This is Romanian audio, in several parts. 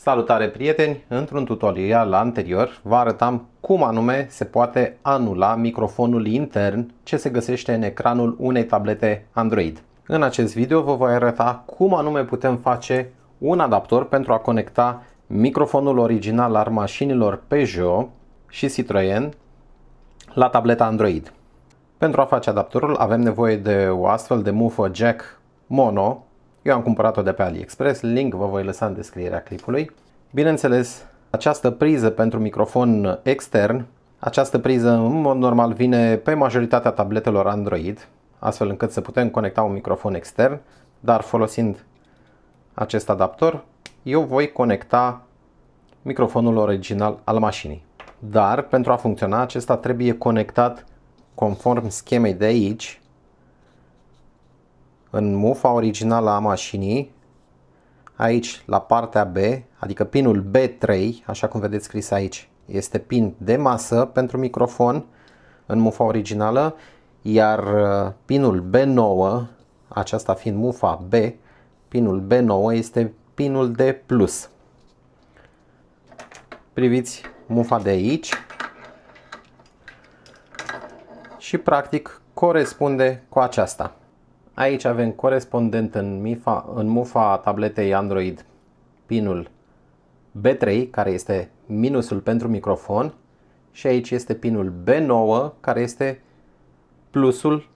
Salutare prieteni! Într-un tutorial anterior vă arătam cum anume se poate anula microfonul intern ce se găsește în ecranul unei tablete Android. În acest video vă voi arăta cum anume putem face un adaptor pentru a conecta microfonul original al mașinilor Peugeot și Citroën la tableta Android. Pentru a face adaptorul avem nevoie de o astfel de mufă jack mono. Eu am cumpărat-o de pe AliExpress, link vă voi lăsa în descrierea clipului. Bineînțeles, această priză pentru microfon extern, această priză în mod normal vine pe majoritatea tabletelor Android, astfel încât să putem conecta un microfon extern, dar folosind acest adaptor, eu voi conecta microfonul original al mașinii. Dar pentru a funcționa, acesta trebuie conectat conform schemei de aici, în mufa originală a mașinii, aici la partea B, adică pinul B3, așa cum vedeți scris aici, este pin de masă pentru microfon în mufa originală, iar pinul B9, aceasta fiind mufa B, pinul B9 este pinul de plus. Priviți mufa de aici și practic corespunde cu aceasta. Aici avem corespondent în mufa tabletei Android pinul B3, care este minusul pentru microfon, și aici este pinul B9, care este plusul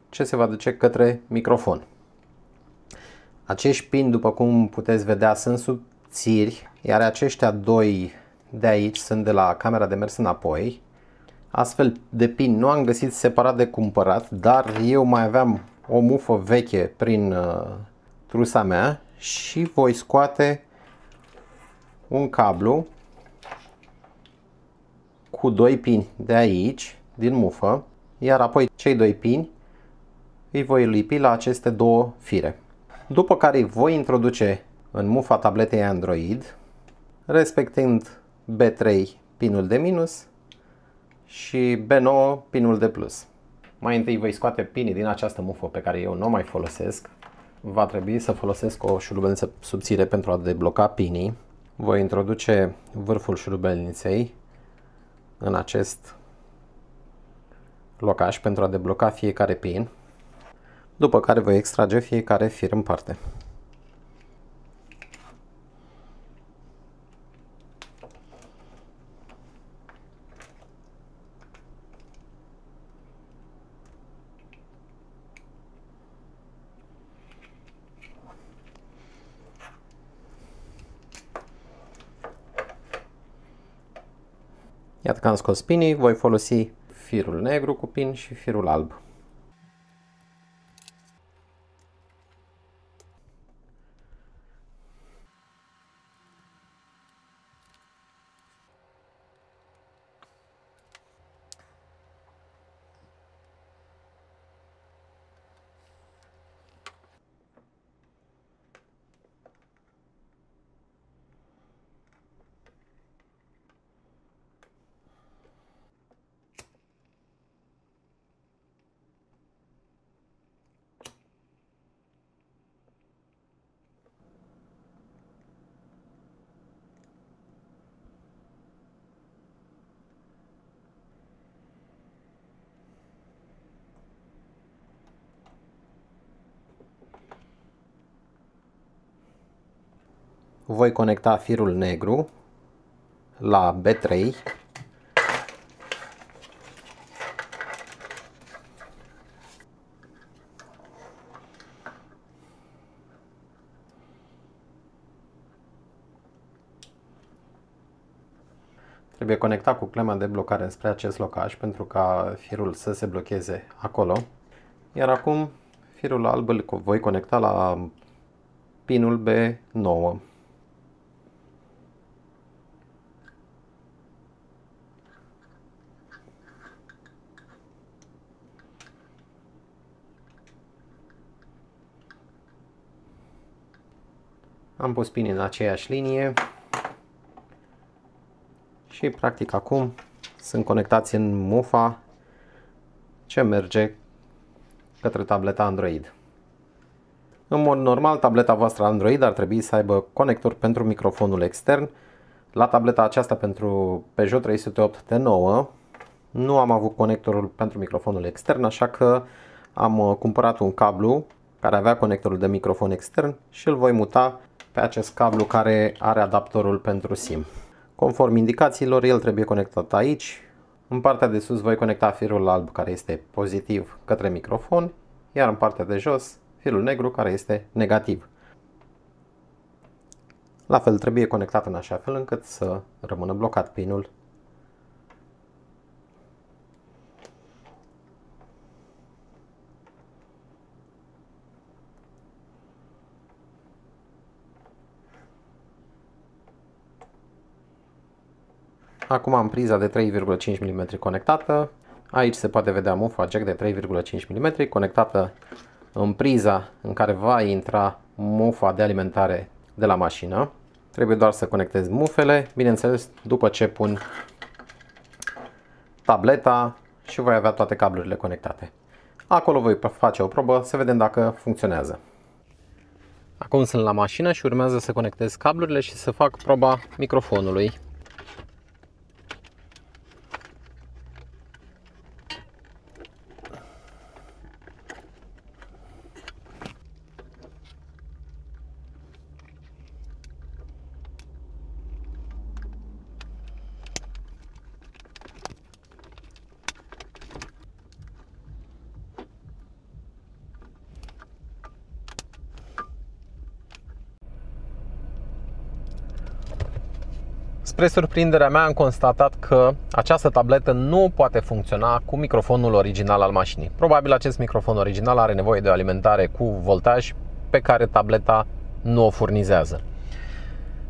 ce se va duce către microfon. Acești pini, după cum puteți vedea, sunt subțiri, iar aceștia doi de aici sunt de la camera de mers înapoi. Astfel de pini nu am găsit separat de cumpărat, dar eu mai aveam o mufă veche prin trusa mea și voi scoate un cablu cu doi pini de aici, din mufă, iar apoi cei doi pini îi voi lipi la aceste două fire. După care îi voi introduce în mufa tabletei Android, respectând B3 pinul de minus și B9 pinul de plus. Mai întâi voi scoate pinii din această mufă pe care eu nu o mai folosesc. Va trebui să folosesc o șurubelniță subțire pentru a debloca pinii. Voi introduce vârful șurubelniței în acest locaș pentru a debloca fiecare pin, după care voi extrage fiecare fir în parte. Iată că am scos pinii, voi folosi firul negru cu pin și firul alb. Voi conecta firul negru la B3 trebuie conectat cu clema de blocare spre acest locaș pentru ca firul să se blocheze acolo. Iar acum firul alb îl voi conecta la pinul B9. Am pus pinii în aceeași linie și practic acum sunt conectați în mufa ce merge către tableta Android. În mod normal, tableta voastră Android ar trebui să aibă conector pentru microfonul extern. La tableta aceasta pentru Peugeot 308 T9 nu am avut conectorul pentru microfonul extern, așa că am cumpărat un cablu care avea conectorul de microfon extern și îl voi muta pe acest cablu care are adaptorul pentru SIM. Conform indicațiilor, el trebuie conectat aici. În partea de sus voi conecta firul alb care este pozitiv către microfon, iar în partea de jos firul negru care este negativ. La fel trebuie conectat în așa fel încât să rămână blocat pinul. Acum am priza de 3,5 mm conectată. Aici se poate vedea mufa jack de 3,5 mm conectată în priza în care va intra mufa de alimentare de la mașină. Trebuie doar să conectez mufele, bineînțeles după ce pun tableta și voi avea toate cablurile conectate. Acolo voi face o probă să vedem dacă funcționează. Acum sunt la mașină și urmează să conectez cablurile și să fac proba microfonului. Spre surprinderea mea am constatat că această tabletă nu poate funcționa cu microfonul original al mașinii. Probabil acest microfon original are nevoie de o alimentare cu voltaj pe care tableta nu o furnizează.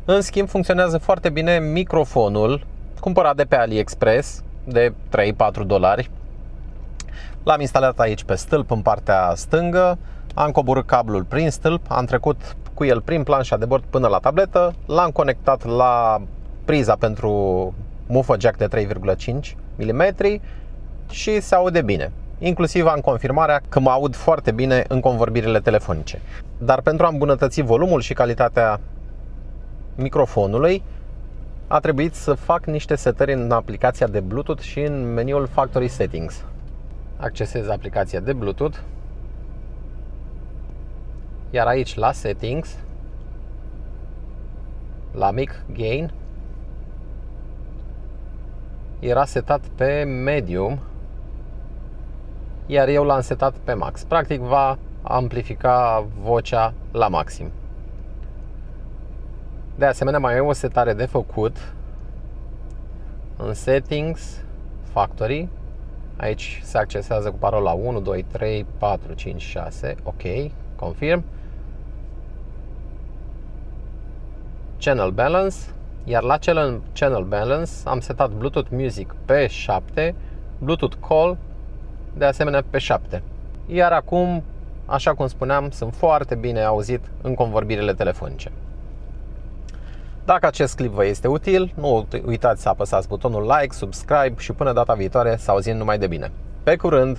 În schimb, funcționează foarte bine microfonul cumpărat de pe AliExpress de 3-4 dolari. L-am instalat aici pe stâlp în partea stângă, am coborât cablul prin stâlp, am trecut cu el prin planșa de bord până la tabletă, l-am conectat la priza pentru mufă jack de 3,5 mm și se aude bine. Inclusiv am confirmarea că mă aud foarte bine în convorbirile telefonice. Dar pentru a îmbunătăți volumul și calitatea microfonului, a trebuit să fac niște setări în aplicația de Bluetooth și în meniul Factory Settings. Accesez aplicația de Bluetooth, iar aici la Settings, la Mic Gain, era setat pe Medium, iar eu l-am setat pe Max. Practic va amplifica vocea la maxim. De asemenea, mai e o setare de făcut în Settings, Factory. Aici se accesează cu parola 1, 2, 3, 4, 5, 6. Ok, confirm. Channel Balance. Iar la Channel Balance am setat Bluetooth Music pe 7, Bluetooth Call de asemenea pe 7. Iar acum, așa cum spuneam, sunt foarte bine auzit în convorbirile telefonice. Dacă acest clip vă este util, nu uitați să apăsați butonul like, subscribe și până data viitoare să auzim numai de bine. Pe curând!